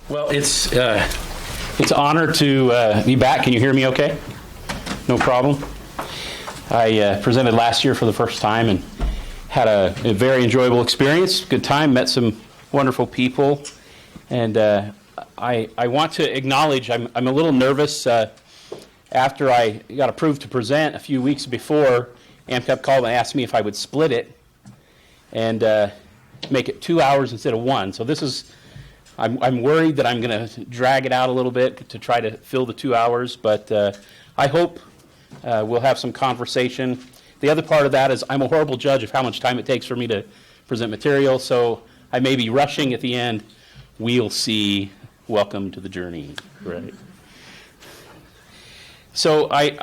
Well, it's an honor to be back. Can you hear me okay? No problem. I presented last year for the first time and had a very enjoyable experience. Good time, met some wonderful people. And I want to acknowledge I'm a little nervous. After I got approved to present a few weeks before, AMCAP called and asked me if I would split it and make it 2 hours instead of one. So this is, I'm worried that I'm going to drag it out a little bit to try to fill the 2 hours, but I hope we'll have some conversation. The other part of that is I'm a horrible judge of how much time it takes for me to present material, so I may be rushing at the end. We'll see. Welcome to the journey, right? So I'm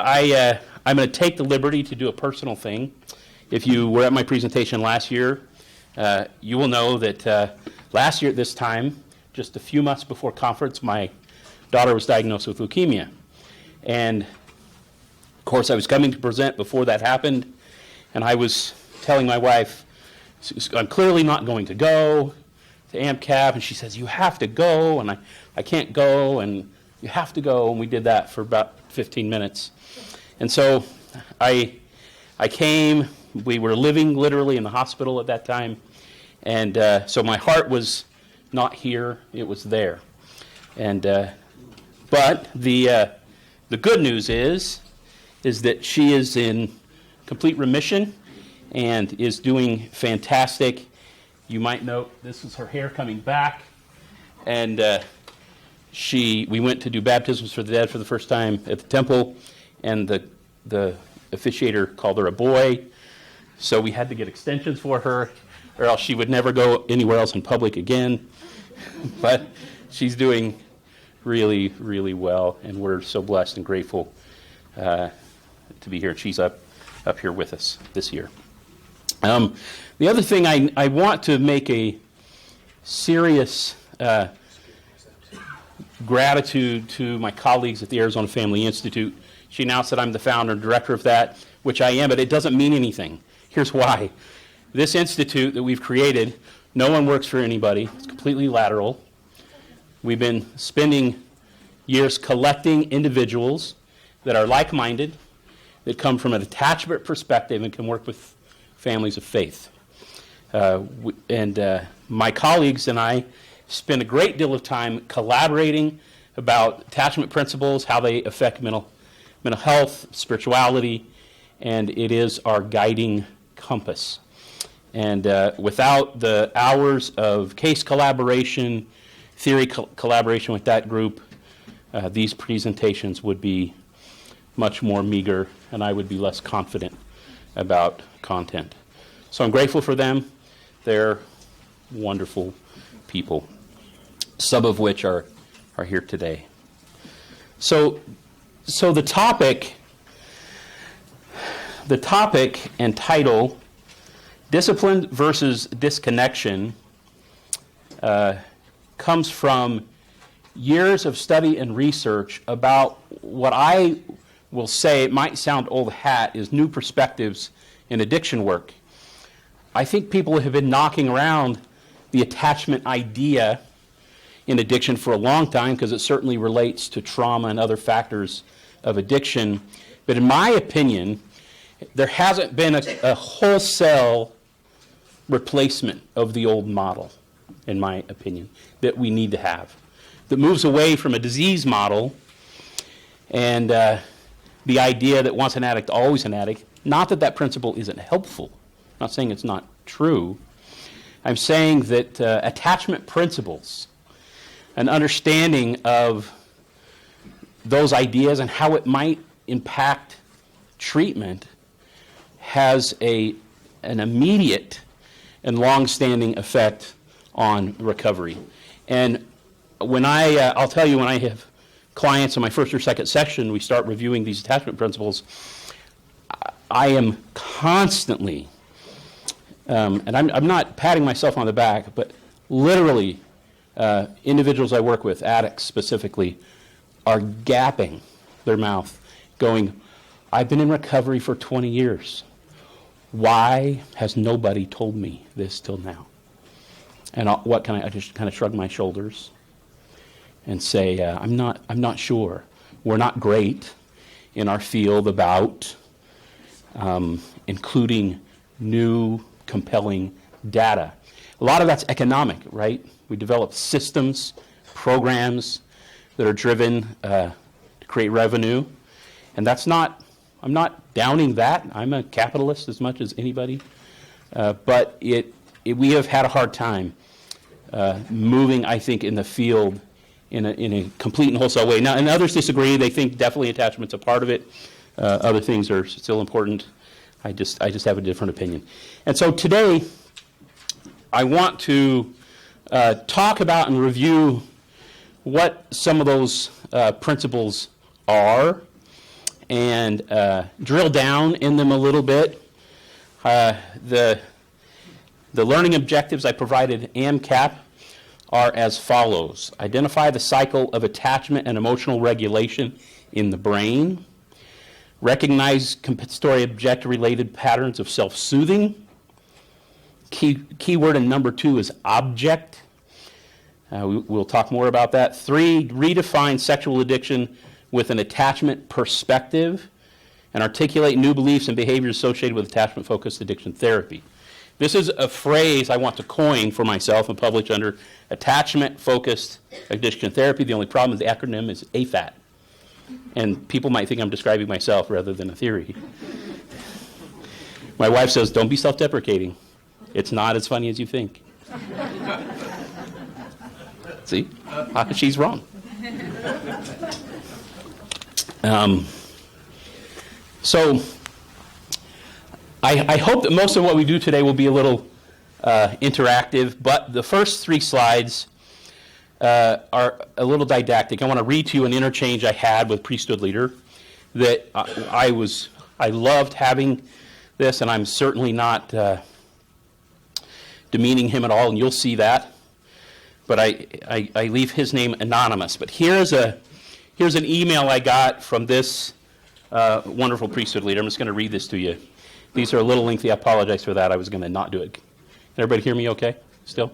going to take the liberty to do a personal thing. If you were at my presentation last year, you will know that last year at this time, just a few months before conference, my daughter was diagnosed with leukemia. And of course, I was coming to present before that happened, and I was telling my wife, I'm clearly not going to go to AMCAP, and she says, you have to go, and I can't go, and you have to go, and we did that for about 15 minutes. And so I came. We were living literally in the hospital at that time, and so my heart was not here, it was there. And but the good news is that she is in complete remission and is doing fantastic. You might note this is her hair coming back, and we went to do baptisms for the dead for the first time at the temple, and the officiator called her a boy, so we had to get extensions for her, or else she would never go anywhere else in public again. But she's doing really, really well, and we're so blessed and grateful to be here. She's up here with us this year. The other thing, I want to make a serious gratitude to my colleagues at the Arizona Family Institute. She announced that I'm the founder and director of that, which I am, but it doesn't mean anything. Here's why. This institute that we've created, no one works for anybody. It's completely lateral. We've been spending years collecting individuals that are like-minded, that come from an attachment perspective and can work with families of faith. My colleagues and I spend a great deal of time collaborating about attachment principles, how they affect mental health, spirituality, and it is our guiding compass. And without the hours of case collaboration, theory collaboration with that group, these presentations would be much more meager, and I would be less confident about content. So I'm grateful for them. They're wonderful people, some of which are here today. So the topic and title, Discipline versus Disconnection, comes from years of study and research about what I will say, it might sound old hat, is new perspectives in addiction work. I think people have been knocking around the attachment idea in addiction for a long time because it certainly relates to trauma and other factors of addiction. But in my opinion, there hasn't been a wholesale replacement of the old model, in my opinion, that we need to have, that moves away from a disease model and the idea that once an addict, always an addict. Not that that principle isn't helpful. I'm not saying it's not true. I'm saying that attachment principles, an understanding of those ideas and how it might impact treatment, has an immediate and long-standing effect on recovery. And when I'll tell you, when I have clients in my first or second section, we start reviewing these attachment principles, I am constantly, and I'm not patting myself on the back, but literally individuals I work with, addicts specifically, are gapping their mouth, going, I've been in recovery for 20 years. Why has nobody told me this till now? And what can I just kind of shrug my shoulders. and say, I'm not sure. We're not great in our field about including new, compelling data. A lot of that's economic, right? We develop systems, programs that are driven to create revenue. And that's not, I'm not downing that. I'm a capitalist as much as anybody. But we have had a hard time moving, I think, in the field in a complete and wholesale way. Now, and others disagree. They think definitely attachment's a part of it. Other things are still important. I just have a different opinion. And so today, I want to talk about and review what some of those principles are and drill down in them a little bit. The learning objectives I provided AMCAP are as follows. Identify the cycle of attachment and emotional regulation in the brain. Recognize compensatory object-related patterns of self-soothing. Key word in number 2 is object. We'll talk more about that. 3, redefine sexual addiction with an attachment perspective and articulate new beliefs and behaviors associated with attachment-focused addiction therapy. This is a phrase I want to coin for myself and publish under attachment-focused addiction therapy. The only problem is the acronym is AFAT. And people might think I'm describing myself rather than a theory. My wife says, don't be self-deprecating. It's not as funny as you think. See? She's wrong. So I hope that most of what we do today will be a little interactive, but the first 3 slides are a little didactic. I want to read to you an interchange I had with priesthood leader that I loved having this, and I'm certainly not demeaning him at all, and you'll see that. But I leave his name anonymous. But here's an email I got from this wonderful priesthood leader. I'm just going to read this to you. These are a little lengthy. I apologize for that. I was going to not do it. Can everybody hear me okay still?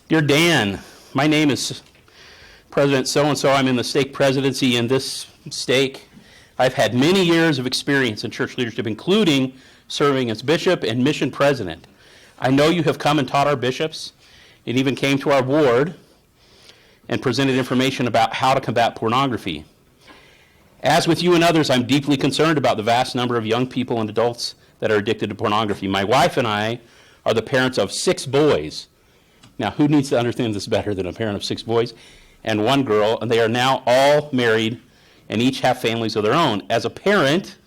Dear Dan, my name is President so-and-so. I'm in the stake presidency in this stake. I've had many years of experience in church leadership, including serving as bishop and mission president. I know you have come and taught our bishops and even came to our ward and presented information about how to combat pornography. As with you and others, I'm deeply concerned about the vast number of young people and adults that are addicted to pornography. My wife and I are the parents of 6 boys. Now, who needs to understand this better than a parent of 6 boys and 1 girl? And they are now all married and each have families of their own. As a parent,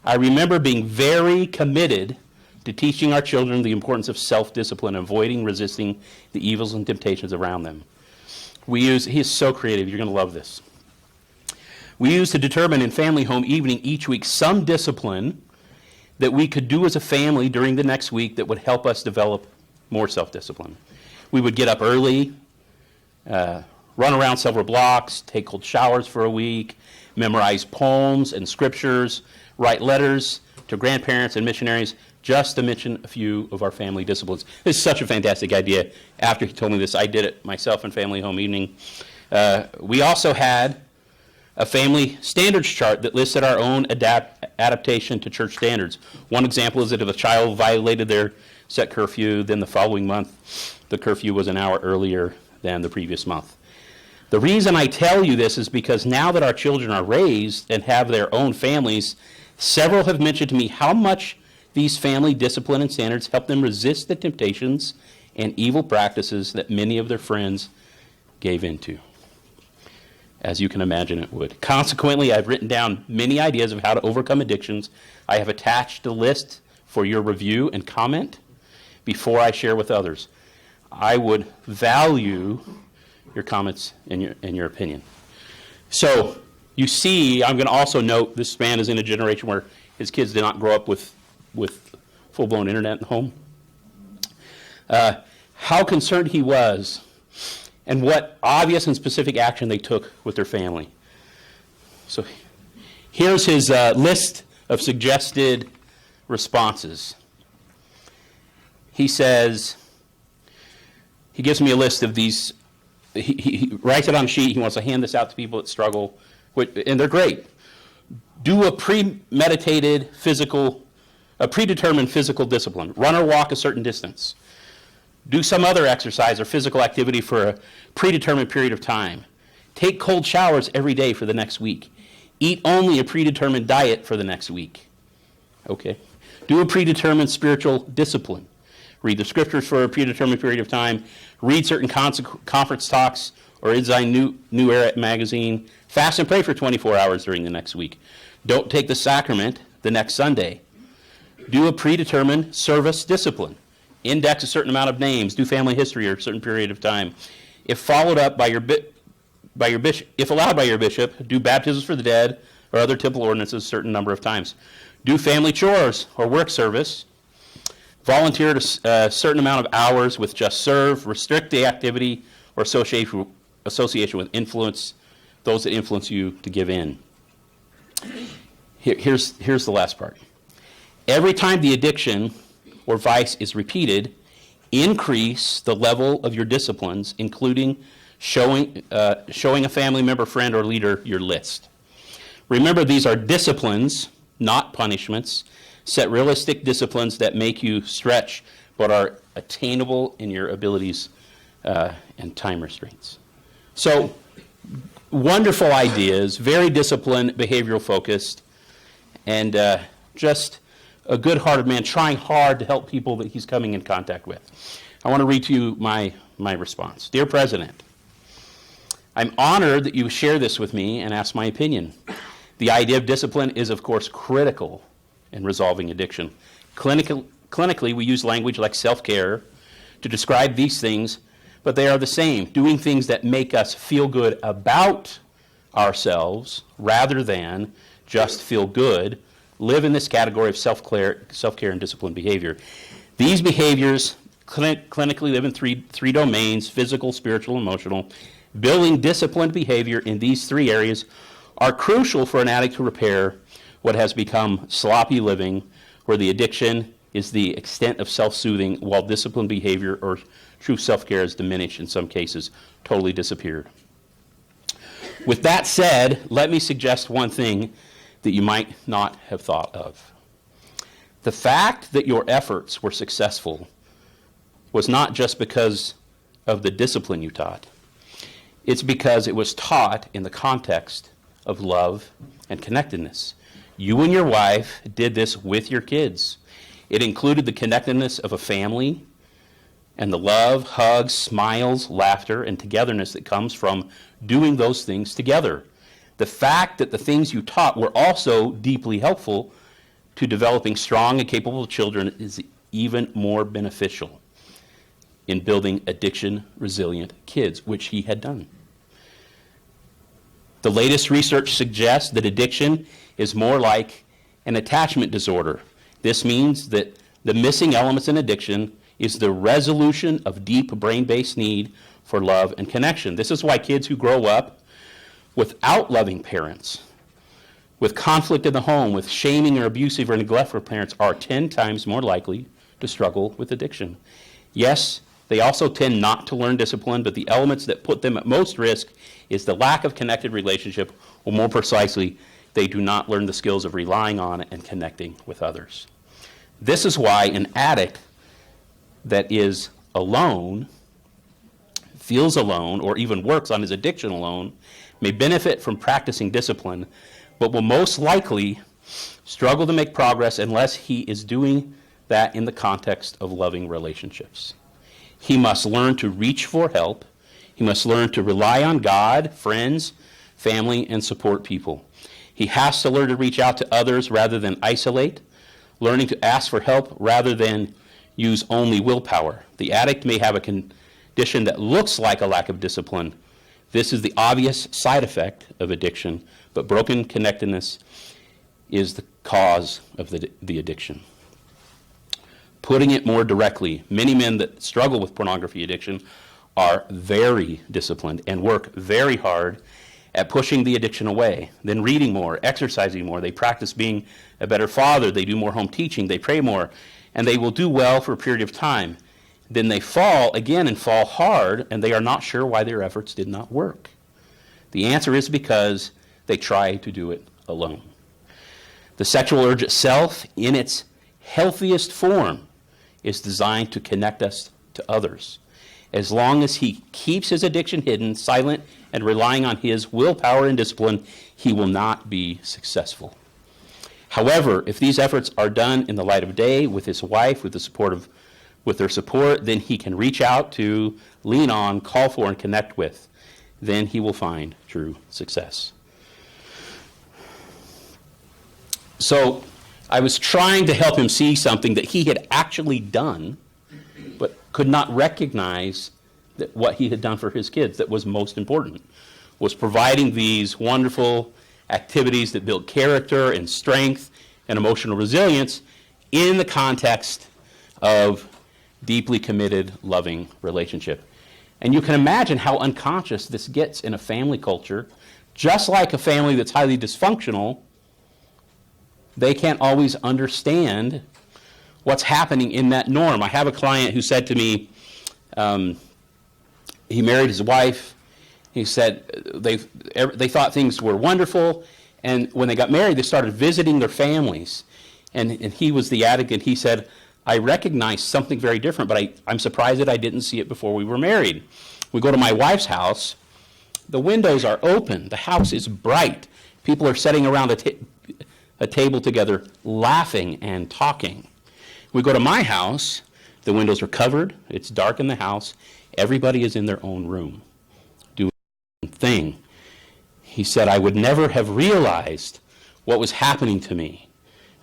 I remember being very committed to teaching our children the importance of self-discipline, avoiding, resisting the evils and temptations around them. He is so creative. You're going to love this. We used to determine in family home evening each week some discipline that we could do as a family during the next week that would help us develop more self-discipline. We would get up early, run around several blocks, take cold showers for a week, memorize poems and scriptures, write letters to grandparents and missionaries, just to mention a few of our family disciplines. This is such a fantastic idea. After he told me this, I did it myself in family home evening. We also had a family standards chart that listed our own adaptation to church standards. One example is that if a child violated their set curfew, then the following month the curfew was an hour earlier than the previous month. The reason I tell you this is because now that our children are raised and have their own families, several have mentioned to me how much these family discipline and standards help them resist the temptations and evil practices that many of their friends gave into. As you can imagine it would. Consequently, I've written down many ideas of how to overcome addictions. I have attached a list for your review and comment before I share with others. I would value your comments and your opinion. So, you see, I'm going to also note this man is in a generation where his kids did not grow up with full-blown internet in the home. How concerned he was and what obvious and specific action they took with their family. So here's his list of suggested responses. He says, he gives me a list of these he writes it on a sheet. He wants to hand this out to people that struggle, and they're great. Do a predetermined physical discipline. Run or walk a certain distance. Do some other exercise or physical activity for a predetermined period of time. Take cold showers every day for the next week. Eat only a predetermined diet for the next week. Okay. Do a predetermined spiritual discipline. Read the scriptures for a predetermined period of time. Read certain conference talks or Inside New Era magazine. Fast and pray for 24 hours during the next week. Don't take the sacrament the next Sunday. Do a predetermined service discipline. Index a certain amount of names. Do family history or a certain period of time. If followed up by your bishop, if allowed by your bishop, do baptisms for the dead or other temple ordinances a certain number of times. Do family chores or work service. Volunteer a certain amount of hours with Just Serve. Restrict the activity or association with those that influence you to give in. Here's the last part. Every time the addiction or vice is repeated, increase the level of your disciplines, including showing a family member, friend, or leader your list. Remember, these are disciplines, not punishments. Set realistic disciplines that make you stretch but are attainable in your abilities and time restraints. So, wonderful ideas, very disciplined, behavioral focused, and just a good-hearted man trying hard to help people that he's coming in contact with. I want to read to you my response. Dear President, I'm honored that you share this with me and ask my opinion. The idea of discipline is, of course, critical in resolving addiction. Clinically, we use language like self-care to describe these things, but they are the same, doing things that make us feel good about ourselves rather than just feel good, live in this category of self-care and disciplined behavior. These behaviors clinically live in three domains: physical, spiritual, emotional. Building disciplined behavior in these three areas are crucial for an addict to repair what has become sloppy living, where the addiction is the extent of self-soothing, while disciplined behavior or true self-care is diminished, in some cases totally disappeared. With that said, let me suggest one thing that you might not have thought of. The fact that your efforts were successful was not just because of the discipline you taught. It's because it was taught in the context of love and connectedness. You and your wife did this with your kids. It included the connectedness of a family and the love, hugs, smiles, laughter, and togetherness that comes from doing those things together. The fact that the things you taught were also deeply helpful to developing strong and capable children is even more beneficial in building addiction-resilient kids, which he had done. The latest research suggests that addiction is more like an attachment disorder. This means that the missing elements in addiction is the resolution of deep brain-based need for love and connection. This is why kids who grow up without loving parents, with conflict in the home, with shaming or abusive or neglectful parents, are 10 times more likely to struggle with addiction. Yes, they also tend not to learn discipline, but the elements that put them at most risk is the lack of connected relationship, or more precisely, they do not learn the skills of relying on and connecting with others. This is why an addict that is alone, feels alone, or even works on his addiction alone, may benefit from practicing discipline, but will most likely struggle to make progress unless he is doing that in the context of loving relationships. He must learn to reach for help. He must learn to rely on God, friends, family, and support people. He has to learn to reach out to others rather than isolate, learning to ask for help rather than use only willpower. The addict may have a condition that looks like a lack of discipline. This is the obvious side effect of addiction, but broken connectedness is the cause of the addiction. Putting it more directly, many men that struggle with pornography addiction are very disciplined and work very hard at pushing the addiction away, then reading more, exercising more. They practice being a better father. They do more home teaching. They pray more. And they will do well for a period of time. Then they fall again and fall hard, and they are not sure why their efforts did not work. The answer is because they try to do it alone. The sexual urge itself, in its healthiest form, is designed to connect us to others. As long as he keeps his addiction hidden, silent, and relying on his willpower and discipline, he will not be successful. However, if these efforts are done in the light of day with his wife, with their support, then he can reach out to, lean on, call for, and connect with. Then he will find true success. So I was trying to help him see something that he had actually done, but could not recognize that what he had done for his kids that was most important, was providing these wonderful activities that build character and strength and emotional resilience in the context of deeply committed, loving relationship. And you can imagine how unconscious this gets in a family culture. Just like a family that's highly dysfunctional, they can't always understand what's happening in that norm. I have a client who said to me, he married his wife. He said they thought things were wonderful, and when they got married, they started visiting their families. And he was the advocate. He said, I recognized something very different, but I'm surprised that I didn't see it before we were married. We go to my wife's house. The windows are open. The house is bright. People are sitting around a table together, laughing and talking. We go to my house. The windows are covered. It's dark in the house. Everybody is in their own room doing their own thing. He said, I would never have realized what was happening to me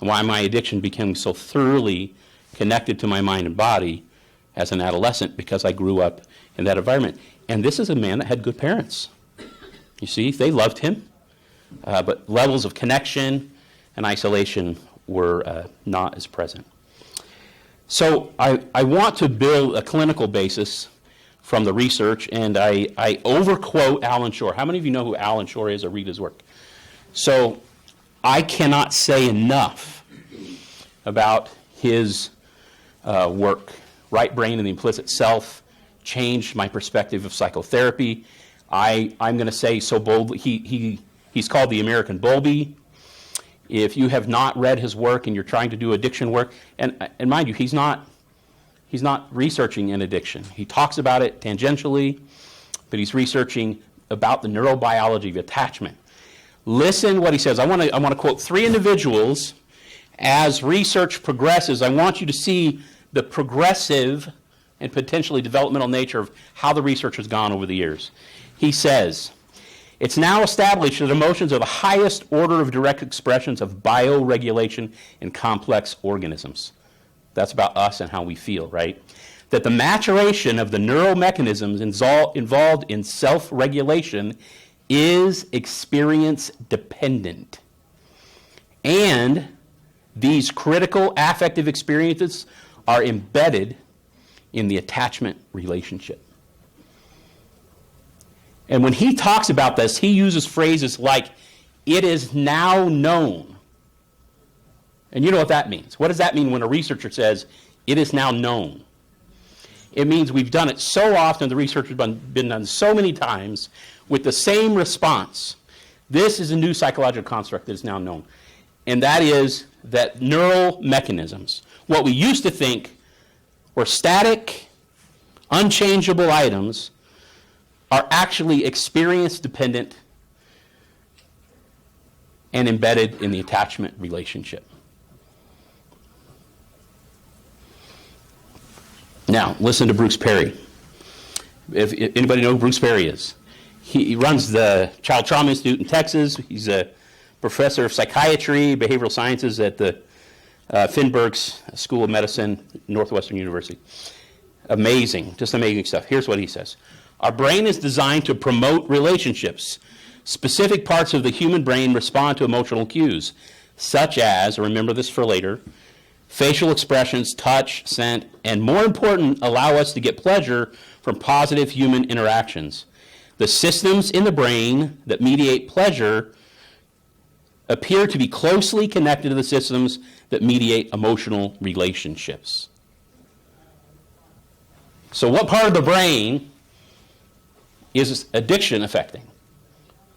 and why my addiction became so thoroughly connected to my mind and body as an adolescent, because I grew up in that environment. And this is a man that had good parents. You see, they loved him, but levels of connection and isolation were not as present. So I want to build a clinical basis from the research, and I overquote Alan Shore. How many of you know who Alan Shore is or read his work? So I cannot say enough about his work. Right Brain and the Implicit Self changed my perspective of psychotherapy. I'm going to say so boldly, he's called the American Bowlby. If you have not read his work and you're trying to do addiction work, and mind you, he's not researching an addiction. He talks about it tangentially, but he's researching about the neurobiology of attachment. Listen what he says. I want to quote 3 individuals. As research progresses, I want you to see the progressive and potentially developmental nature of how the research has gone over the years. He says, it's now established that emotions are the highest order of direct expressions of bioregulation in complex organisms. That's about us and how we feel, right? That the maturation of the neuromechanisms involved in self-regulation is experience dependent. And these critical affective experiences are embedded in the attachment relationship. And when he talks about this, he uses phrases like, it is now known. And you know what that means. What does that mean when a researcher says, it is now known? It means we've done it so often, the research has been done so many times, with the same response. This is a new psychological construct that is now known. And that is that neural mechanisms, what we used to think were static, unchangeable items, are actually experience-dependent and embedded in the attachment relationship. Now, listen to Bruce Perry. If anybody know who Bruce Perry is? He runs the Child Trauma Institute in Texas. He's a professor of psychiatry, behavioral sciences at the Finberg's School of Medicine, Northwestern University. Amazing, just amazing stuff. Here's what he says. Our brain is designed to promote relationships. Specific parts of the human brain respond to emotional cues, such as, remember this for later, facial expressions, touch, scent, and more important, allow us to get pleasure from positive human interactions. The systems in the brain that mediate pleasure appear to be closely connected to the systems that mediate emotional relationships. So what part of the brain is addiction affecting?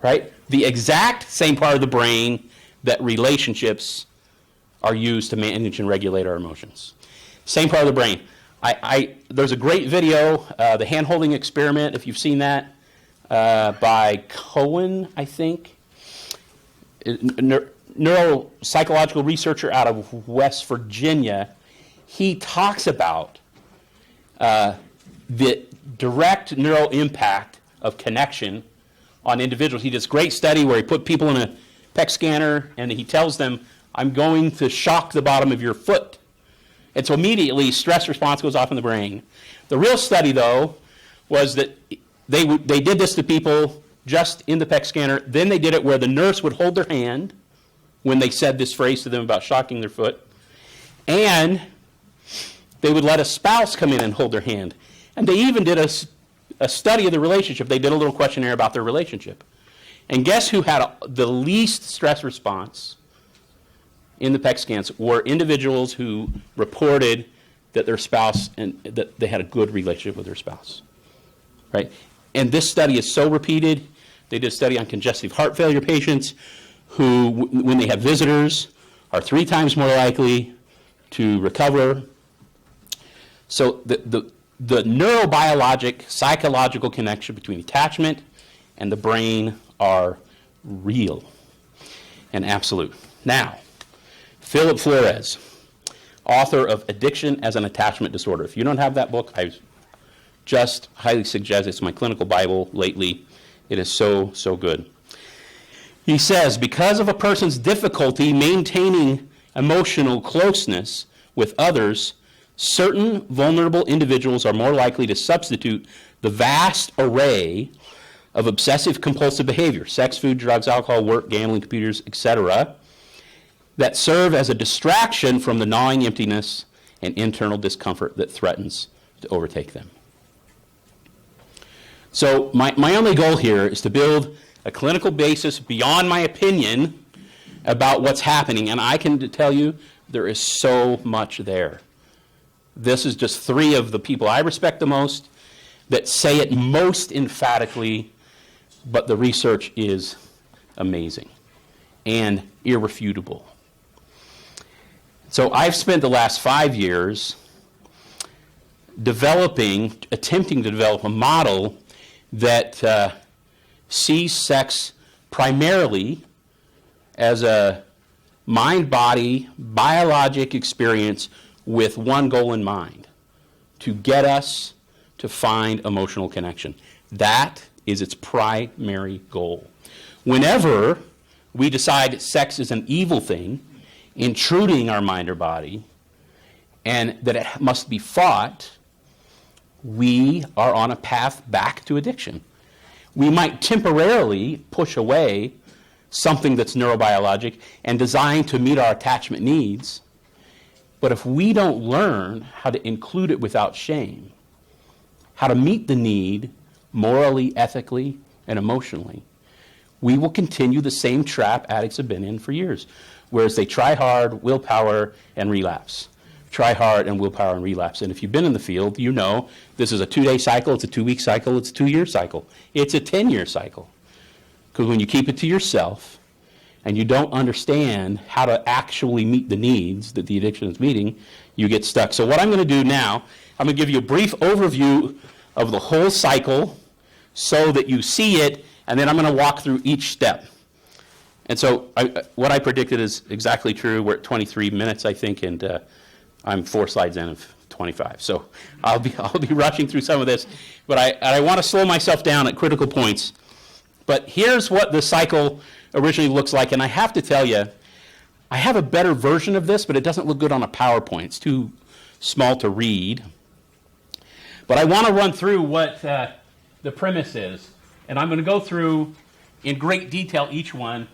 Right? The exact same part of the brain that relationships are used to manage and regulate our emotions. Same part of the brain. There's a great video, the hand-holding experiment, if you've seen that, by Cohen, I think. Neuropsychological researcher out of West Virginia. He talks about the direct neural impact of connection on individuals. He did this great study where he put people in a PET scanner and he tells them, I'm going to shock the bottom of your foot. And so immediately stress response goes off in the brain. The real study, though, was that they did this to people just in the PET scanner. Then they did it where the nurse would hold their hand when they said this phrase to them about shocking their foot. And they would let a spouse come in and hold their hand. And they even did a study of the relationship. They did a little questionnaire about their relationship. And guess who had the least stress response in the PET scans were individuals who reported that their spouse and that they had a good relationship with their spouse. Right? And this study is so repeated. They did a study on congestive heart failure patients who, when they have visitors, are 3 times more likely to recover. So the neurobiologic, psychological connection between attachment and the brain are real and absolute. Now, Philip Flores, author of Addiction as an Attachment Disorder. If you don't have that book, I just highly suggest it's my clinical Bible lately. It is so, so good. He says, because of a person's difficulty maintaining emotional closeness with others, certain vulnerable individuals are more likely to substitute the vast array of obsessive-compulsive behavior, sex, food, drugs, alcohol, work, gambling, computers, etc., that serve as a distraction from the gnawing emptiness and internal discomfort that threatens to overtake them. So my only goal here is to build a clinical basis beyond my opinion about what's happening, and I can tell you there is so much there. This is just 3 of the people I respect the most that say it most emphatically, but the research is amazing and irrefutable. So I've spent the last 5 years attempting to develop a model that sees sex primarily as a mind-body, biologic experience with one goal in mind, to get us to find emotional connection. That is its primary goal. Whenever we decide sex is an evil thing, intruding our mind or body, and that it must be fought, we are on a path back to addiction. We might temporarily push away something that's neurobiologic and designed to meet our attachment needs, but if we don't learn how to include it without shame, how to meet the need morally, ethically, and emotionally, we will continue the same trap addicts have been in for years, whereas they try hard, willpower, and relapse. Try hard and willpower and relapse. And if you've been in the field, you know this is a 2-day cycle, it's a 2-week cycle, it's a 2-year cycle. It's a 10-year cycle. Because when you keep it to yourself and you don't understand how to actually meet the needs that the addiction is meeting, you get stuck. So what I'm going to do now, I'm going to give you a brief overview of the whole cycle so that you see it, and then I'm going to walk through each step. And so what I predicted is exactly true. We're at 23 minutes, I think, and I'm 4 slides in of 25. So I'll be rushing through some of this, but I want to slow myself down at critical points. But here's what the cycle originally looks like, and I have to tell you, I have a better version of this, but it doesn't look good on a PowerPoint. It's too small to read. But I want to run through what the premise is, and I'm going to go through in great detail each one,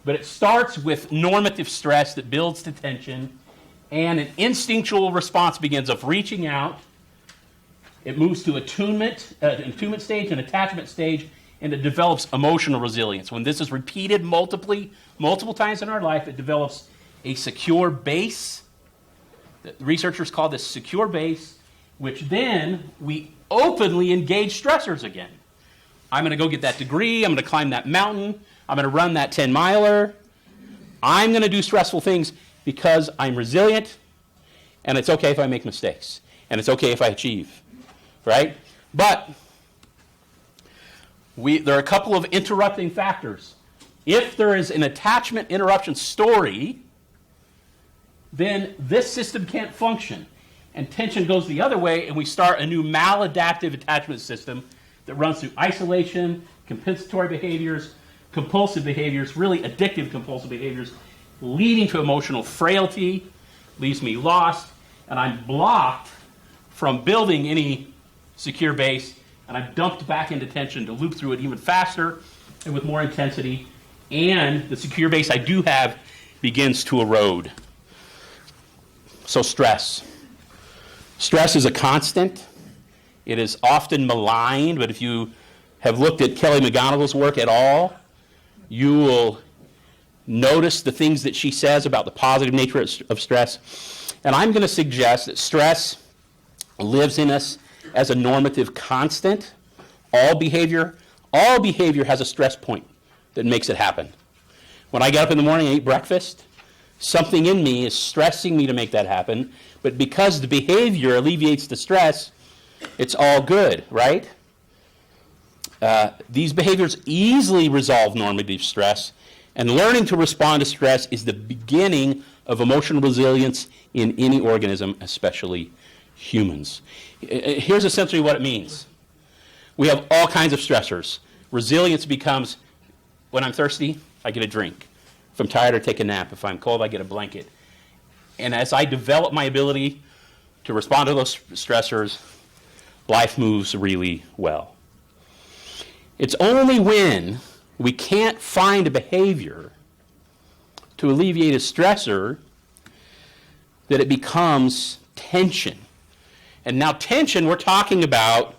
but it starts with normative stress that builds to tension, and an instinctual response begins of reaching out. It moves to attunement stage, an attachment stage, and it develops emotional resilience. When this is repeated multiple times in our life, it develops a secure base. The researchers call this secure base, which then we openly engage stressors again. I'm going to go get that degree. I'm going to climb that mountain. I'm going to run that 10-miler. I'm going to do stressful things because I'm resilient, and it's okay if I make mistakes, and it's okay if I achieve, right? But there are a couple of interrupting factors. If there is an attachment interruption story, then this system can't function. And tension goes the other way, and we start a new maladaptive attachment system that runs through isolation, compensatory behaviors, compulsive behaviors, really addictive compulsive behaviors, leading to emotional frailty, leaves me lost, and I'm blocked from building any secure base, and I'm dumped back into tension to loop through it even faster and with more intensity, and the secure base I do have begins to erode. So stress. Stress is a constant. It is often maligned, but if you have looked at Kelly McGonigal's work at all, you will notice the things that she says about the positive nature of stress. And I'm going to suggest that stress lives in us as a normative constant. All behavior has a stress point that makes it happen. When I get up in the morning and eat breakfast, something in me is stressing me to make that happen, but because the behavior alleviates the stress, it's all good, right? These behaviors easily resolve normative stress, and learning to respond to stress is the beginning of emotional resilience in any organism, especially humans. Here's essentially what it means. We have all kinds of stressors. Resilience becomes, when I'm thirsty, I get a drink. If I'm tired, I take a nap. If I'm cold, I get a blanket. And as I develop my ability to respond to those stressors, life moves really well. It's only when we can't find a behavior to alleviate a stressor that it becomes tension. And now tension, we're talking about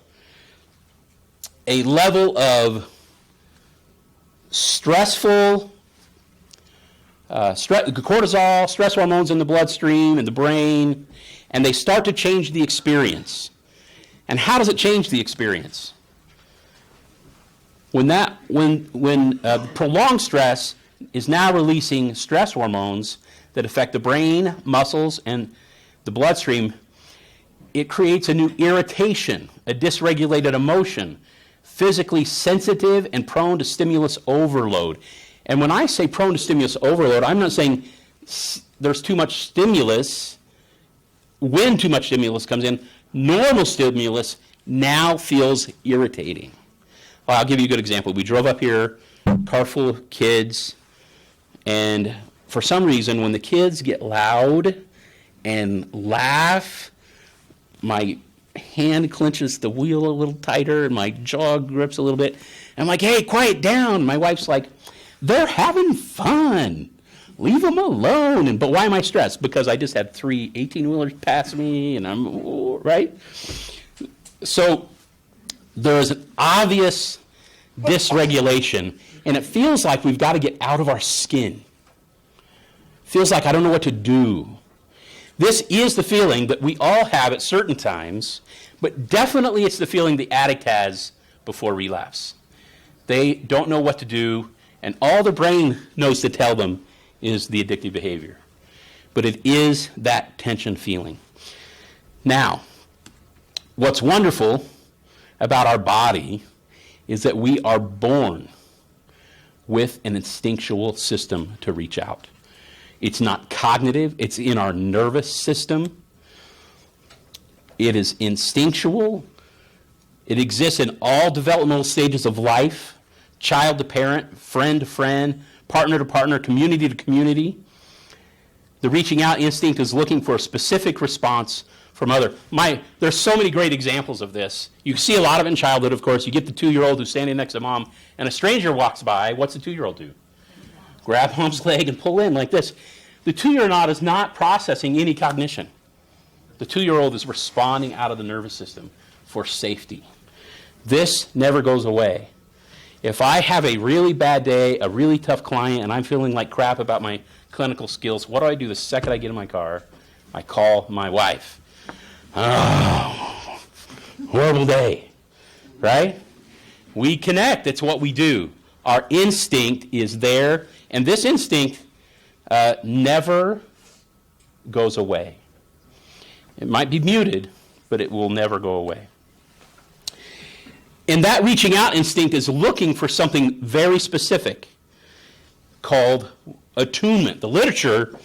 a level of stressful cortisol, stress hormones in the bloodstream, in the brain, and they start to change the experience. And how does it change the experience? When prolonged stress is now releasing stress hormones that affect the brain, muscles, and the bloodstream, it creates a new irritation, a dysregulated emotion, physically sensitive and prone to stimulus overload. And when I say prone to stimulus overload, I'm not saying there's too much stimulus. When too much stimulus comes in, normal stimulus now feels irritating. Well, I'll give you a good example. We drove up here, car full of kids, and for some reason, when the kids get loud and laugh, my hand clenches the wheel a little tighter and my jaw grips a little bit. I'm like, hey, quiet down. My wife's like, they're having fun. Leave them alone. But why am I stressed? Because I just had 3 18-wheelers pass me, and I'm, right? So there's an obvious dysregulation, and it feels like we've got to get out of our skin. Feels like I don't know what to do. This is the feeling that we all have at certain times, but definitely it's the feeling the addict has before relapse. They don't know what to do, and all the brain knows to tell them is the addictive behavior. But it is that tension feeling. Now, what's wonderful about our body is that we are born with an instinctual system to reach out. It's not cognitive, it's in our nervous system. It is instinctual. It exists in all developmental stages of life, child to parent, friend to friend, partner to partner, community to community. The reaching out instinct is looking for a specific response from other. There's so many great examples of this. You see a lot of it in childhood, of course. You get the 2-year-old who's standing next to mom, and a stranger walks by. What's the 2-year-old do? Grab mom's leg and pull in like this. The 2-year-old is not processing any cognition. The 2-year-old is responding out of the nervous system for safety. This never goes away. If I have a really bad day, a really tough client, and I'm feeling like crap about my clinical skills, what do? The second I get in my car, I call my wife. Oh, Horrible day, right? We connect. It's what we do. Our instinct is there, and this instinct never goes away. It might be muted, but it will never go away. And that reaching out instinct is looking for something very specific called attunement. The literature,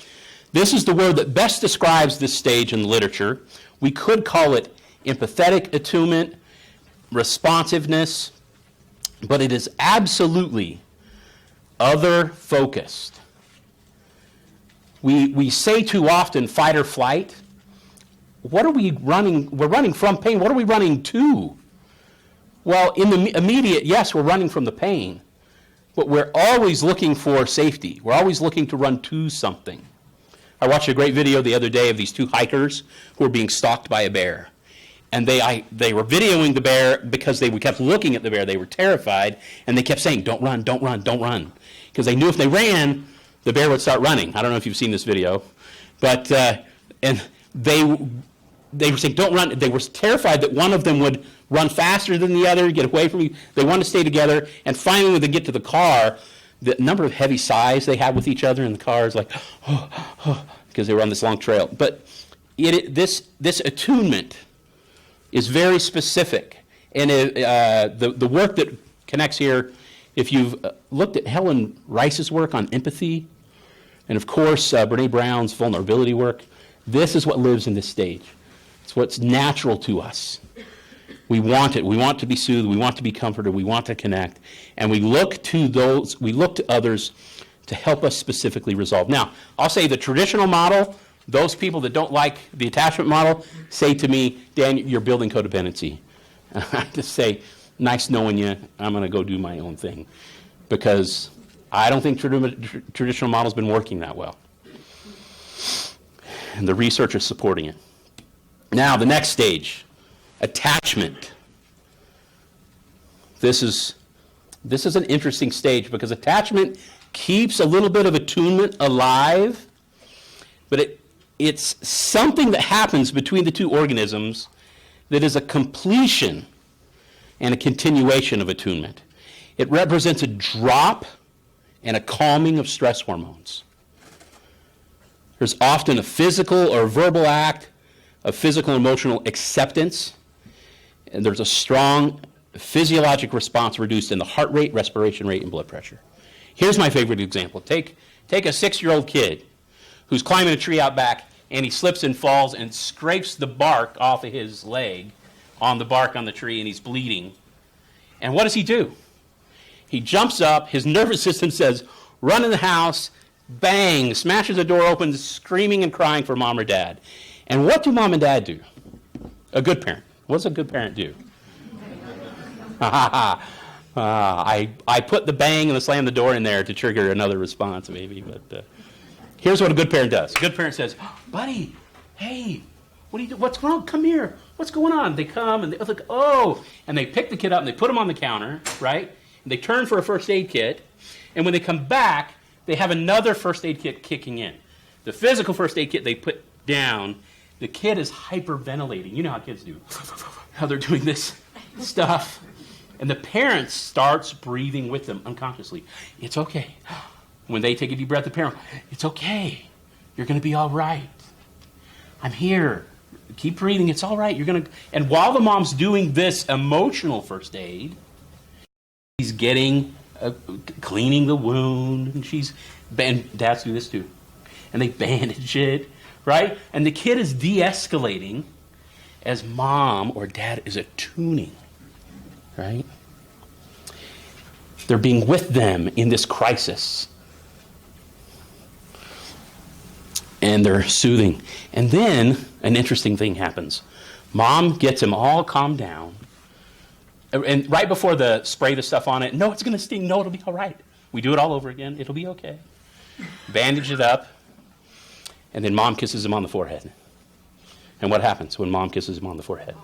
this is the word that best describes this stage in the literature. We could call it empathetic attunement, responsiveness, but it is absolutely other-focused. We say too often fight or flight. What are we running? We're running from pain. What are we running to? Well, in the immediate, yes, we're running from the pain, but we're always looking for safety. We're always looking to run to something. I watched a great video the other day of these two hikers who were being stalked by a bear. And they were videoing the bear because they kept looking at the bear. They were terrified, and they kept saying, don't run, don't run, don't run. Because they knew if they ran, the bear would start running. I don't know if you've seen this video. But and they were saying, don't run. They were terrified that one of them would run faster than the other, get away from you. They wanted to stay together. And finally, when they get to the car, the number of heavy sighs they had with each other in the car is like, because they were on this long trail. But this attunement is very specific. And the work that connects here, if you've looked at Helen Rice's work on empathy, and of course Brene Brown's vulnerability work, this is what lives in this stage. It's what's natural to us. We want it. We want to be soothed. We want to be comforted. We want to connect. And we look to others to help us specifically resolve. Now, I'll say the traditional model, those people that don't like the attachment model say to me, Dan, you're building codependency. And I just say, nice knowing you. I'm going to go do my own thing. Because I don't think traditional model's been working that well. And the research is supporting it. Now, the next stage, attachment. This is an interesting stage because attachment keeps a little bit of attunement alive, but it's something that happens between the two organisms that is a completion and a continuation of attunement. It represents a drop and a calming of stress hormones. There's often a physical or verbal act of physical and emotional acceptance, and there's a strong physiologic response reduced in the heart rate, respiration rate, and blood pressure. Here's my favorite example. Take a 6-year-old kid who's climbing a tree out back, and he slips and falls and scrapes the bark off of his leg on the bark on the tree, and he's bleeding. And what does he do? He jumps up, his nervous system says, run in the house, bang, smashes the door open, screaming and crying for mom or dad. And what do mom and dad do? A good parent. What does a good parent do? I put the bang and the slam the door in there to trigger another response, maybe. But here's what a good parent does. A good parent says, buddy, hey, what do you do? What's going on? Come here. What's going on? They come and they look, oh, and they pick the kid up and they put him on the counter, right? And they turn for a first aid kit. And when they come back, they have another first aid kit kicking in. The physical first aid kit they put down. The kid is hyperventilating. You know how kids do. How they're doing this stuff. And the parent starts breathing with them unconsciously. It's okay. When they take a deep breath, the parent, it's okay. You're going to be all right. I'm here. Keep breathing. It's all right. You're going to. And while the mom's doing this emotional first aid, he's getting, cleaning the wound. And dads do this too. And they bandage it. Right? And the kid is de-escalating as mom or dad is attuning. Right? They're being with them in this crisis. And they're soothing. And then an interesting thing happens. Mom gets him all calmed down. And right before the spray the stuff on it, no, it's going to sting. No, it'll be all right. We do it all over again. It'll be okay. Bandage it up. And then mom kisses him on the forehead. And what happens when mom kisses him on the forehead?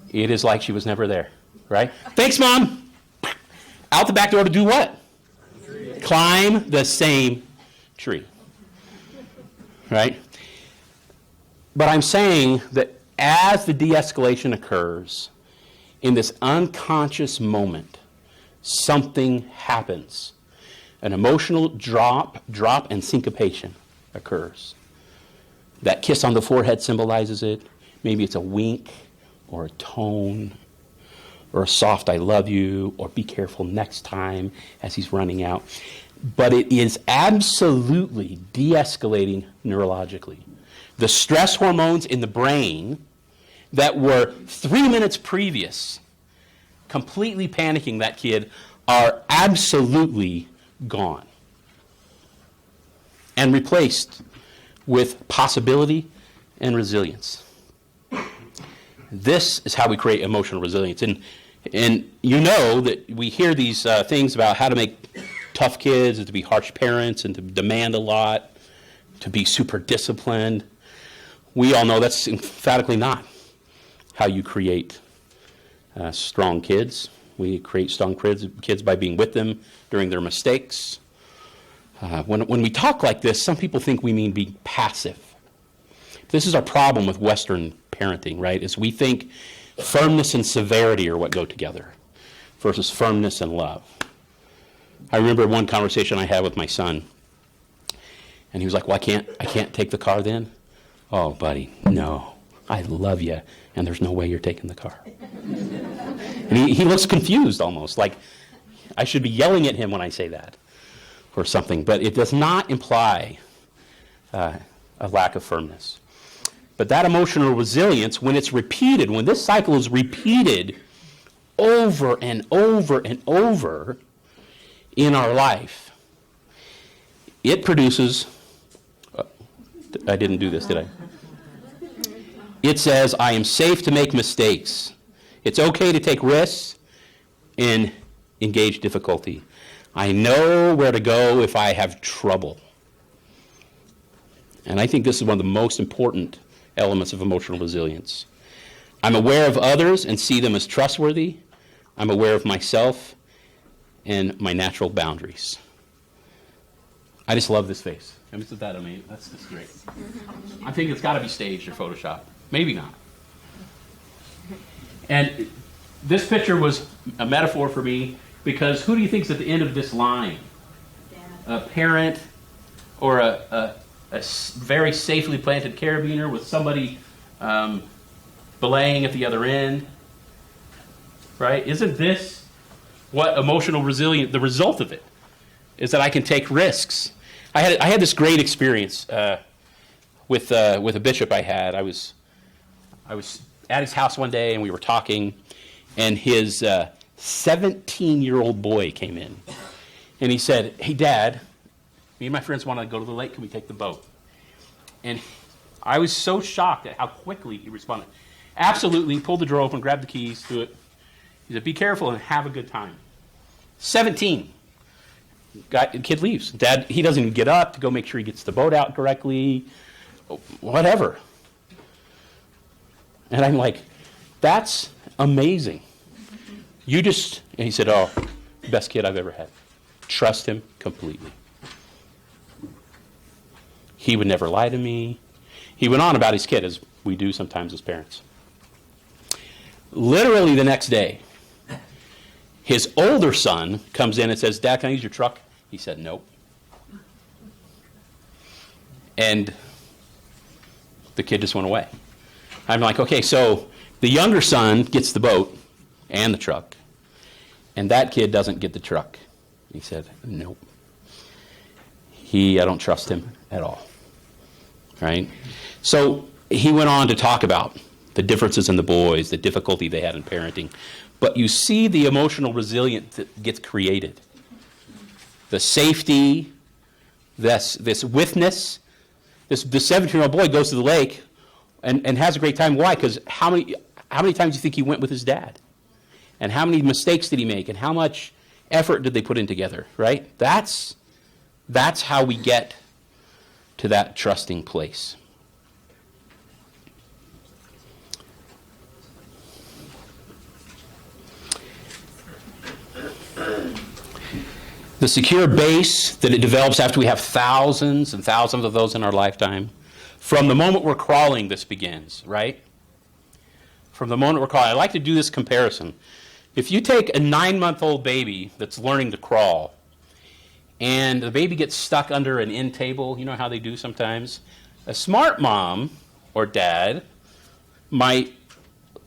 It is like she was never there, right? Thanks, Mom. Out the back door to do what? Climb the same tree, right? But I'm saying that as the de-escalation occurs, in this unconscious moment, something happens. An emotional drop and syncopation occurs. That kiss on the forehead symbolizes it. Maybe it's a wink or a tone or a soft I love you or be careful next time as he's running out. But it is absolutely de-escalating neurologically. The stress hormones in the brain that were 3 minutes previous completely panicking that kid are absolutely gone and replaced with possibility and resilience. This is how we create emotional resilience. And you know that we hear these things about how to make tough kids and to be harsh parents and to demand a lot, to be super disciplined. We all know that's emphatically not how you create strong kids. We create strong kids by being with them during their mistakes. When we talk like this, some people think we mean being passive. This is our problem with Western parenting, right? Is we think firmness and severity are what go together versus firmness and love. I remember one conversation I had with my son, and he was like, well, I can't take the car then? Oh, buddy, no. I love you, and there's no way you're taking the car. And he looks confused almost, like I should be yelling at him when I say that or something. But it does not imply a lack of firmness. But that emotional resilience, when it's repeated, when this cycle is repeated over and over and over in our life, it produces, I didn't do this, did I? It says, I am safe to make mistakes. It's okay to take risks and engage difficulty. I know where to go if I have trouble. And I think this is one of the most important elements of emotional resilience. I'm aware of others and see them as trustworthy. I'm aware of myself and my natural boundaries. I just love this face. Isn't that amazing? That's just great. I think it's got to be staged or photoshopped. Maybe not. And this picture was a metaphor for me because who do you think is at the end of this line? Dad. A parent or a very safely planted carabiner with somebody belaying at the other end, right? Isn't this what emotional resilience, the result of it, is that I can take risks. I had this great experience with a bishop I had. I was at his house one day and we were talking, and his 17-year-old boy came in, and he said, "Hey, Dad, me and my friends want to go to the lake. Can we take the boat?" And I was so shocked at how quickly he responded. Absolutely, pulled the drawer open, grabbed the keys to it. He said, "Be careful and have a good time." 17. Kid leaves. Dad, he doesn't even get up to go make sure he gets the boat out correctly. Whatever. And I'm like, that's amazing. And he said, "Oh, best kid I've ever had. Trust him completely. He would never lie to me." He went on about his kid, as we do sometimes as parents. Literally the next day, his older son comes in and says, "Dad, can I use your truck?" He said, "Nope." And the kid just went away. I'm like, okay, so the younger son gets the boat and the truck, and that kid doesn't get the truck. He said, "Nope. I don't trust him at all." Right? So he went on to talk about the differences in the boys, the difficulty they had in parenting. But you see the emotional resilience that gets created. The safety, this witness. This 17-year-old boy goes to the lake and has a great time. Why? Because how many times do you think he went with his dad? And how many mistakes did he make? And how much effort did they put in together? Right? That's how we get to that trusting place. The secure base that it develops after we have thousands and thousands of those in our lifetime. From the moment we're crawling, this begins, right? from the moment we're crawling. I like to do this comparison. If you take a 9-month-old baby that's learning to crawl, and the baby gets stuck under an end table, you know how they do sometimes, a smart mom or dad might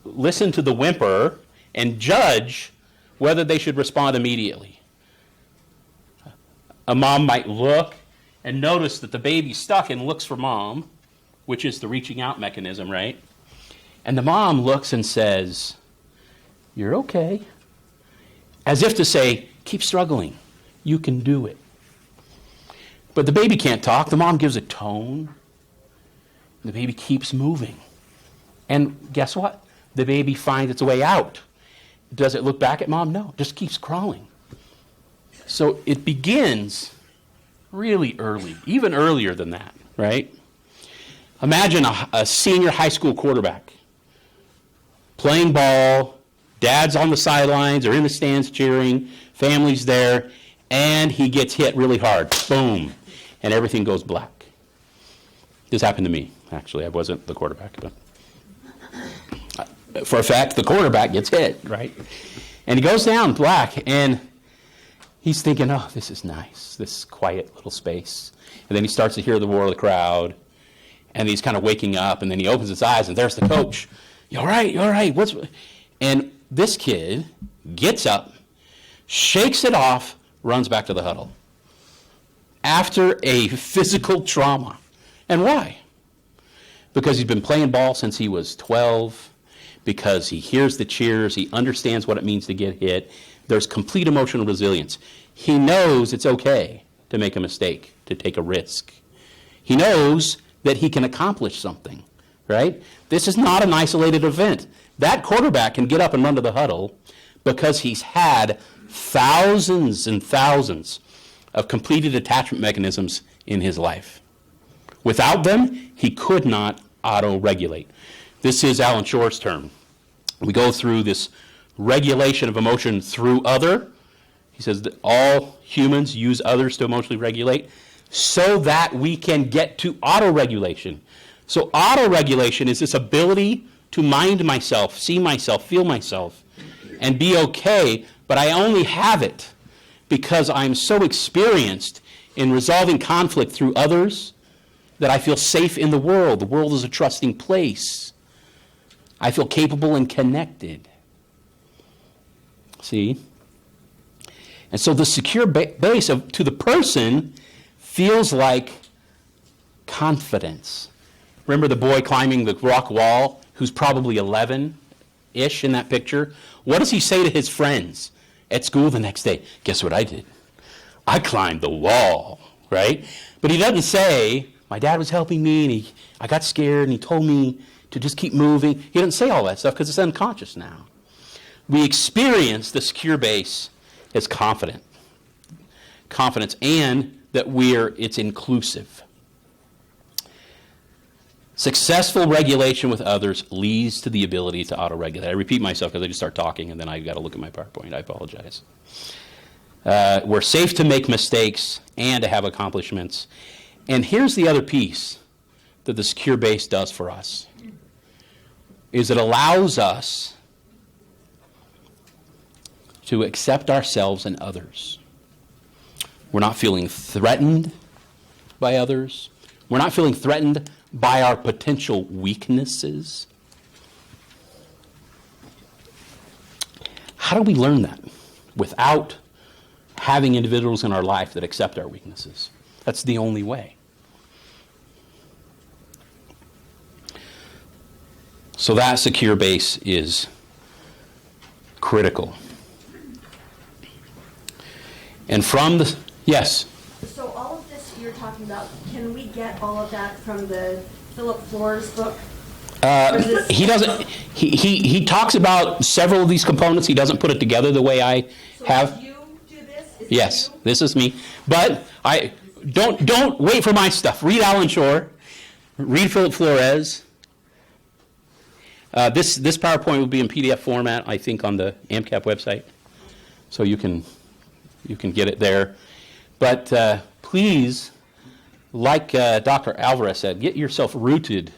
listen to the whimper and judge whether they should respond immediately. A mom might look and notice that the baby's stuck and looks for mom, which is the reaching out mechanism, right? And the mom looks and says, "You're okay." As if to say, keep struggling. You can do it. But the baby can't talk. The mom gives a tone. The baby keeps moving. And guess what? The baby finds its way out. Does it look back at mom? No, it just keeps crawling. So it begins really early, even earlier than that, right? Imagine a senior high school quarterback playing ball, dad's on the sidelines or in the stands cheering, family's there, and he gets hit really hard. Boom. And everything goes black. This happened to me, actually. I wasn't the quarterback, but for a fact, the quarterback gets hit, right? And he goes down black, and he's thinking, oh, this is nice, this quiet little space. And then he starts to hear the roar of the crowd, and he's kind of waking up, and then he opens his eyes, and there's the coach. You all right? You all right? And this kid gets up, shakes it off, runs back to the huddle. After a physical trauma. And why? Because he's been playing ball since he was 12, because he hears the cheers, he understands what it means to get hit. There's complete emotional resilience. He knows it's okay to make a mistake, to take a risk. He knows that he can accomplish something, right? This is not an isolated event. That quarterback can get up and run to the huddle because he's had thousands and thousands of completed attachment mechanisms in his life. Without them, he could not auto-regulate. This is Alan Shore's term. We go through this regulation of emotion through other. He says that all humans use others to emotionally regulate so that we can get to auto-regulation. So auto-regulation is this ability to mind myself, see myself, feel myself, and be okay, but I only have it because I'm so experienced in resolving conflict through others that I feel safe in the world. The world is a trusting place. I feel capable and connected. See? And so the secure base to the person feels like confidence. Remember the boy climbing the rock wall who's probably 11-ish in that picture? What does he say to his friends at school the next day? Guess what I did? I climbed the wall, right? But he doesn't say, my dad was helping me, and I got scared, and he told me to just keep moving. He doesn't say all that stuff because it's unconscious now. We experience the secure base as confidence, and that it's inclusive. Successful regulation with others leads to the ability to auto-regulate. I repeat myself because I just start talking and then I've got to look at my PowerPoint. I apologize. We're safe to make mistakes and to have accomplishments. And here's the other piece that the secure base does for us, is it allows us to accept ourselves and others. We're not feeling threatened by others. We're not feeling threatened by our potential weaknesses. How do we learn that without having individuals in our life that accept our weaknesses? That's the only way. So that secure base is critical. And from the, yes? So all of this you're talking about, can we get all of that from the Philip Flores book? He doesn't. He talks about several of these components. He doesn't put it together the way I have. So you do this? Is yes, you? this is me. But I don't wait for my stuff. Read Alan Shore. Read Philip Flores. This PowerPoint will be in PDF format, I think, on the AMCAP website, so you can get it there. But please, like Dr. Alvarez said, get yourself rooted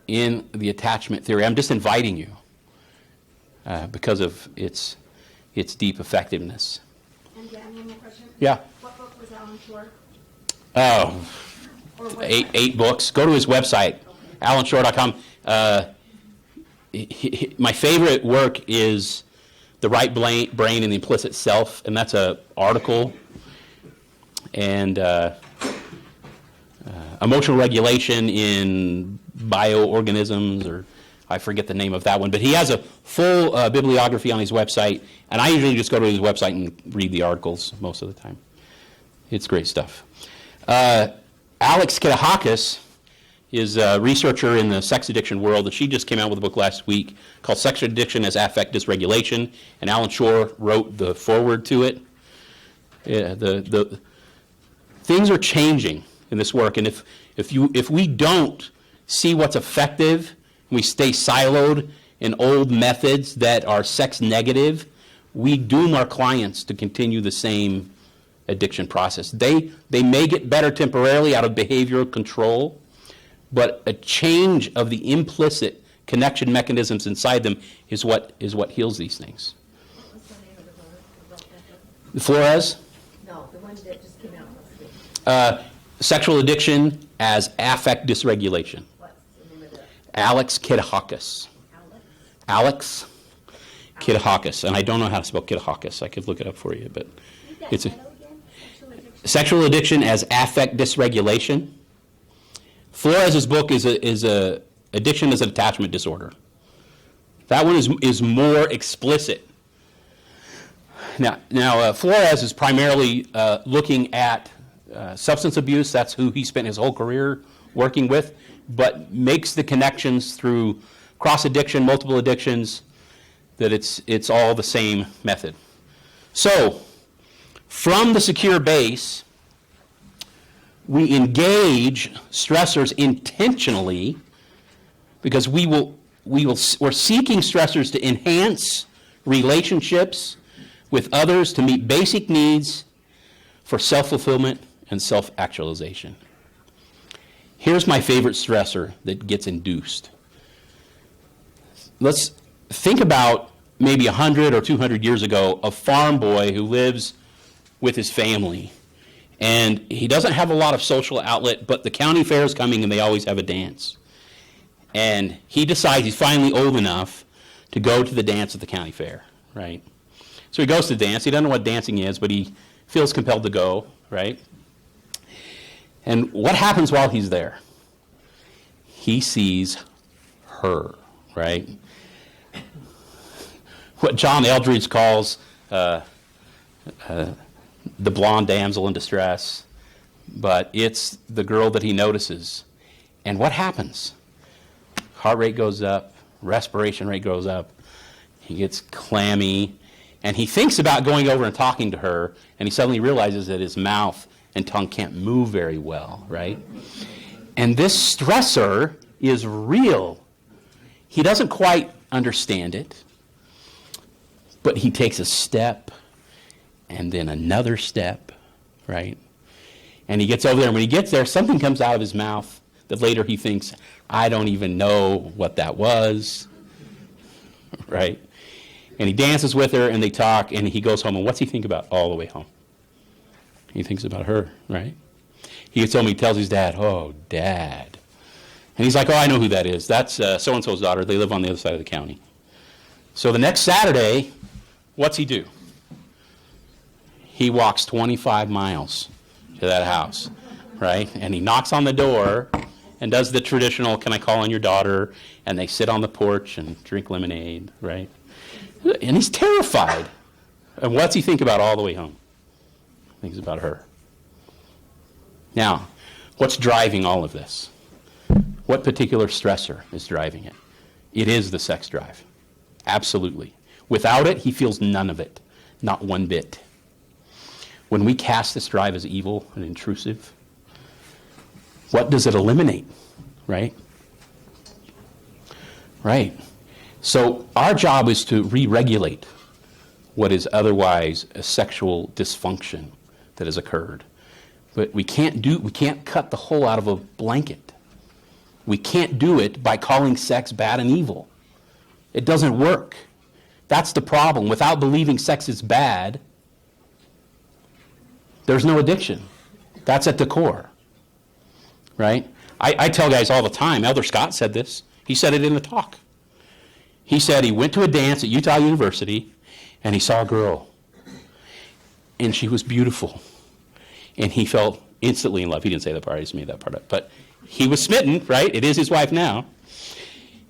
in the attachment theory. I'm just inviting you because of its deep effectiveness. And Dan, one more question. Yeah. What book was Alan Shore? Oh, Or what? eight books. Go to his website, alanshore.com. My favorite work is The Right Brain and the Implicit Self, and that's an article. And emotional regulation in bioorganisms, or I forget the name of that one. But he has a full bibliography on his website, and I usually just go to his website and read the articles most of the time. It's great stuff. Alex Kitahakis is a researcher in the sex addiction world, and she just came out with a book last week called Sex Addiction as Affect Dysregulation, and Alan Shore wrote the foreword to it. The things are changing in this work, and if we don't see what's effective, we stay siloed in old methods that are sex negative, we doom our clients to continue the same addiction process. They may get better temporarily out of behavioral control, but a change of the implicit connection mechanisms inside them is what heals these things. What was the name of the book? Flores? No, the one that just came out last week. Sexual Addiction as Affect Dysregulation. What's the name of it? Alex Kitahakis. Alex Kitahakis. And I don't know how to spell Kitahakis. I could look it up for you, but it's a Sexual Addiction as Affect Dysregulation. Flores' book is a addiction as an attachment disorder. That one is more explicit. Now Flores is primarily looking at substance abuse. That's who he spent his whole career working with, but makes the connections through cross addiction, multiple addictions, that it's all the same method. So, from the secure base, we engage stressors intentionally because we're seeking stressors to enhance relationships with others, to meet basic needs for self-fulfillment and self-actualization. Here's my favorite stressor that gets induced. Let's think about maybe 100 or 200 years ago, a farm boy who lives with his family. And he doesn't have a lot of social outlet, but the county fair is coming and they always have a dance. And he decides he's finally old enough to go to the dance at the county fair, right? So he goes to the dance. He doesn't know what dancing is, but he feels compelled to go, right? And what happens while he's there? He sees her, right? What John Eldridge calls the blonde damsel in distress, but it's the girl that he notices. And what happens? Heart rate goes up, respiration rate goes up, he gets clammy, and he thinks about going over and talking to her, and he suddenly realizes that his mouth and tongue can't move very well, right? And this stressor is real. He doesn't quite understand it, but he takes a step, and then another step, right? And he gets over there, and when he gets there, something comes out of his mouth that later he thinks, I don't even know what that was, right? And he dances with her, and they talk, and he goes home, and what's he think about all the way home? He thinks about her, right? He gets home, he tells his dad, oh, Dad. And he's like, oh, I know who that is. That's so-and-so's daughter. They live on the other side of the county. So the next Saturday, what's he do? He walks 25 miles to that house, right? And he knocks on the door and does the traditional, can I call on your daughter? And they sit on the porch and drink lemonade, right? And he's terrified. And what's he think about all the way home? He thinks about her. Now, what's driving all of this? What particular stressor is driving it? It is the sex drive. Absolutely. Without it, he feels none of it. Not one bit. When we cast this drive as evil and intrusive, what does it eliminate, right? Right. So our job is to re-regulate what is otherwise a sexual dysfunction that has occurred. But we can't cut the hole out of a blanket. We can't do it by calling sex bad and evil. It doesn't work. That's the problem. Without believing sex is bad, there's no addiction. That's at the core, right? I tell guys all the time, Elder Scott said this. He said it in the talk. He said he went to a dance at Utah University, and he saw a girl, and she was beautiful, and he felt instantly in love. He didn't say that part. I just made that part up. But he was smitten, right? It is his wife now.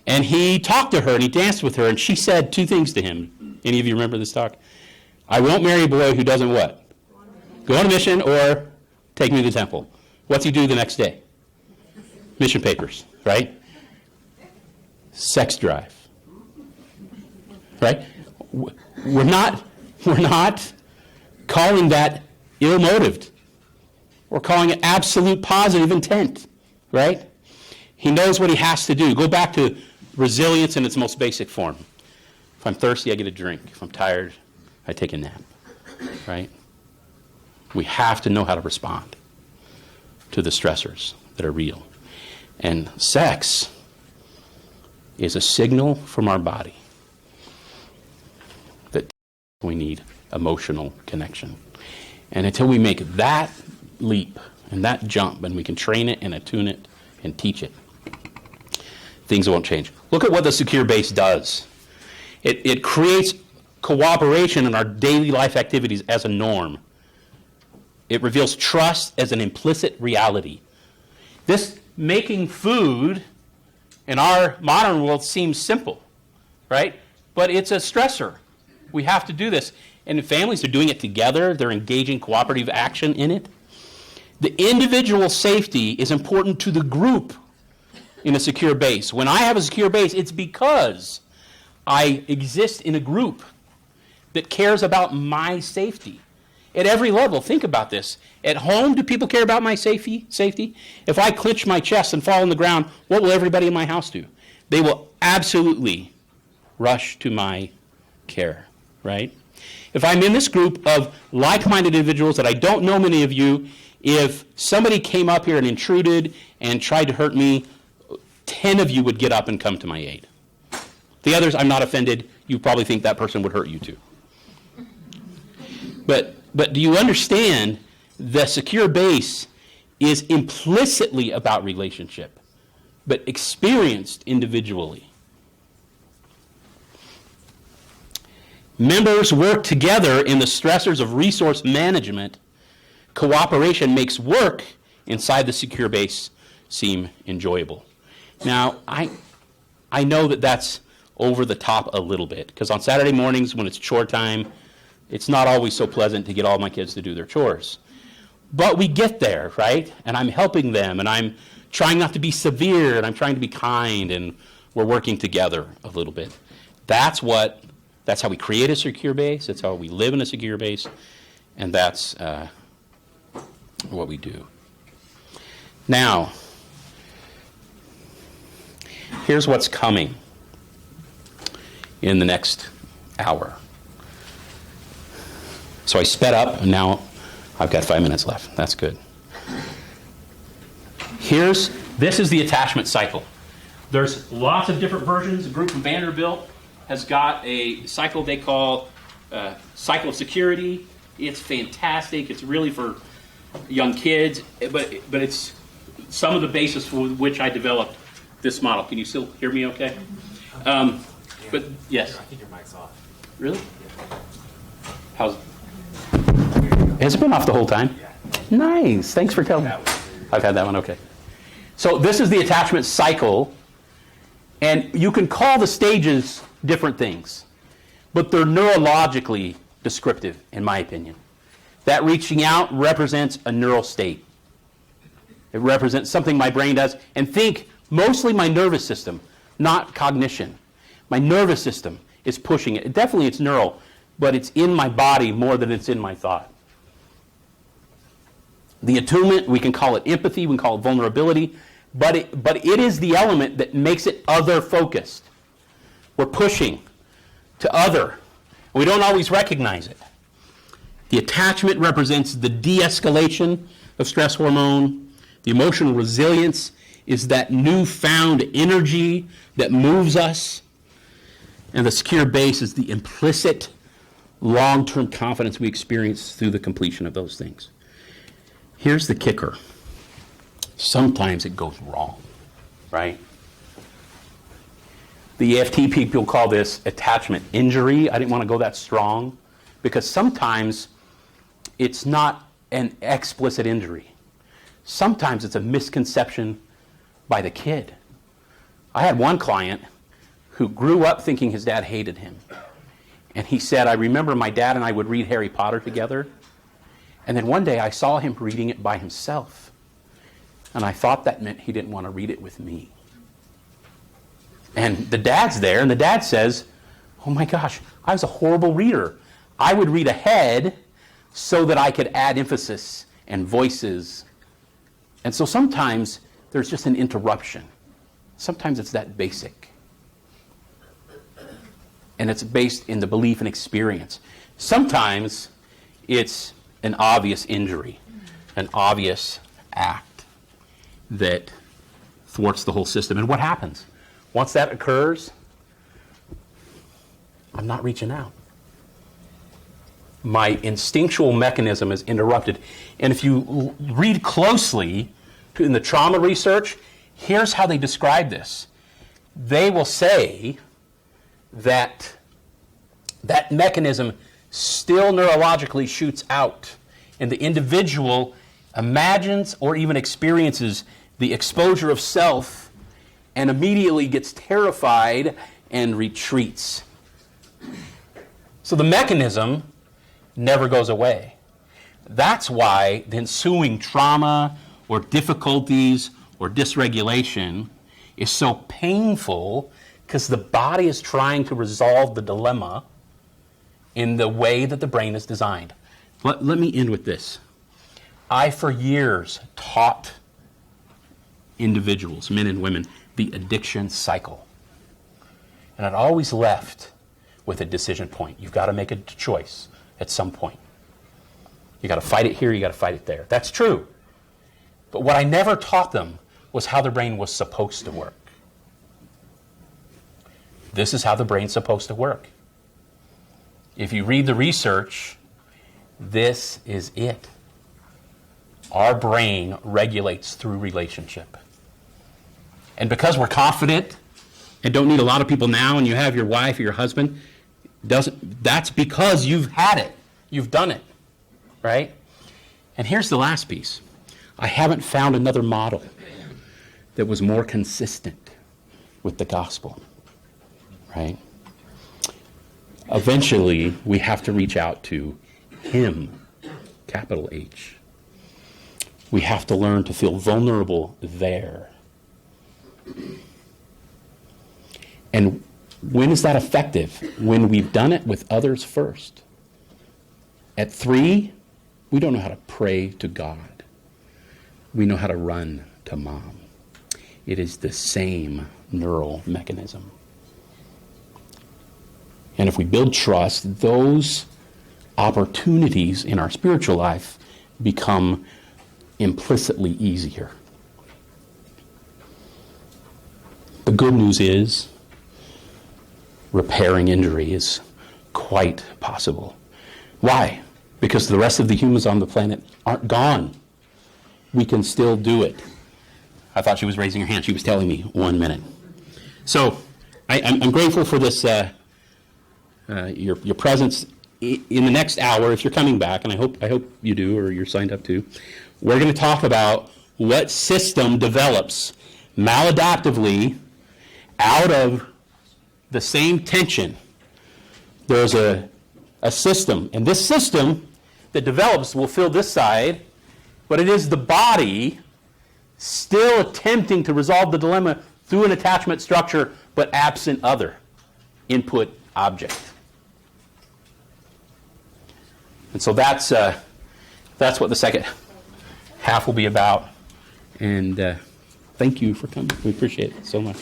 And he talked to her, and he danced with her, and she said two things to him. Any of you remember this talk? I won't marry a boy who doesn't what? Go on a mission or take me to the temple. What's he do the next day? Mission papers, right? Sex drive, right? We're not calling that ill-motived. We're calling it absolute positive intent, right? He knows what he has to do. Go back to resilience in its most basic form. If I'm thirsty, I get a drink. If I'm tired, I take a nap, right? We have to know how to respond to the stressors that are real. And sex is a signal from our body that we need emotional connection. And until we make that leap and that jump, and we can train it and attune it and teach it, things won't change. Look at what the secure base does. It creates cooperation in our daily life activities as a norm. It reveals trust as an implicit reality. This making food in our modern world seems simple, right? But it's a stressor. We have to do this. And families are doing it together. They're engaging cooperative action in it. The individual safety is important to the group in a secure base. When I have a secure base, it's because I exist in a group that cares about my safety. At every level, think about this. At home, do people care about my safety? If I clench my chest and fall on the ground, what will everybody in my house do? They will absolutely rush to my care, right? If I'm in this group of like-minded individuals that I don't know many of you, if somebody came up here and intruded and tried to hurt me, 10 of you would get up and come to my aid. The others, I'm not offended. You probably think that person would hurt you too. But do you understand the secure base is implicitly about relationship, but experienced individually? Members work together in the stressors of resource management. Cooperation makes work inside the secure base seem enjoyable. Now, I know that that's over the top a little bit, because on Saturday mornings when it's chore time, it's not always so pleasant to get all my kids to do their chores. But we get there, right? And I'm helping them, and I'm trying not to be severe, and I'm trying to be kind, and we're working together a little bit. That's how we create a secure base. That's how we live in a secure base. And that's what we do. Now, here's what's coming in the next hour. So I sped up, and now I've got 5 minutes left. That's good. This is the attachment cycle. There's lots of different versions. A group from Vanderbilt has got a cycle they call cycle of security. It's fantastic. It's really for young kids, but it's some of the basis for which I developed this model. Can you still hear me okay? But yes. I think your mic's off. Really? How's? Has it been off the whole time? Yeah. Nice. Thanks for telling me. I've had that one. Okay. So this is the attachment cycle, and you can call the stages different things, but they're neurologically descriptive, in my opinion. That reaching out represents a neural state. It represents something my brain does, and think mostly my nervous system, not cognition. My nervous system is pushing it. Definitely it's neural, but it's in my body more than it's in my thought. The attunement, we can call it empathy, we can call it vulnerability, but it is the element that makes it other-focused. We're pushing to other. We don't always recognize it. The attachment represents the de-escalation of stress hormone. The emotional resilience is that newfound energy that moves us. And the secure base is the implicit long-term confidence we experience through the completion of those things. Here's the kicker. Sometimes it goes wrong, right? The AFT people call this attachment injury. I didn't want to go that strong because sometimes it's not an explicit injury. Sometimes it's a misconception by the kid. I had one client who grew up thinking his dad hated him. And he said, I remember my dad and I would read Harry Potter together. And then one day I saw him reading it by himself. And I thought that meant he didn't want to read it with me. And the dad's there, and the dad says, oh my gosh, I was a horrible reader. I would read ahead so that I could add emphasis and voices. And so sometimes there's just an interruption. Sometimes it's that basic. And it's based in the belief and experience. Sometimes it's an obvious injury, an obvious act that thwarts the whole system. And what happens? Once that occurs, I'm not reaching out. My instinctual mechanism is interrupted. And if you read closely in the trauma research, here's how they describe this. They will say that that mechanism still neurologically shoots out, and the individual imagines or even experiences the exposure of self and immediately gets terrified and retreats. So the mechanism never goes away. That's why the ensuing trauma or difficulties or dysregulation is so painful, because the body is trying to resolve the dilemma in the way that the brain is designed. Let me end with this. I, for years, taught individuals, men and women, the addiction cycle. And I'd always left with a decision point. You've got to make a choice at some point. You've got to fight it here, you've got to fight it there. That's true. But what I never taught them was how the brain was supposed to work. This is how the brain's supposed to work. If you read the research, this is it. Our brain regulates through relationship. And because we're confident and don't need a lot of people now, and you have your wife or your husband, that's because you've had it. You've done it, right? And here's the last piece. I haven't found another model that was more consistent with the gospel, right? Eventually, we have to reach out to Him, capital H. We have to learn to feel vulnerable there. And when is that effective? When we've done it with others first. At 3, we don't know how to pray to God. We know how to run to Mom. It is the same neural mechanism. And if we build trust, those opportunities in our spiritual life become implicitly easier. The good news is repairing injury is quite possible. Why? Because the rest of the humans on the planet aren't gone. We can still do it. I thought she was raising her hand. She was telling me 1 minute. So I'm grateful for this, your presence in the next hour. If you're coming back, and I hope you do, or you're signed up to, we're going to talk about what system develops maladaptively out of the same tension. There's a system, and this system that develops will fill this side, but it is the body still attempting to resolve the dilemma through an attachment structure, but absent other input object. And so that's what the second half will be about. And thank you for coming. We appreciate it so much.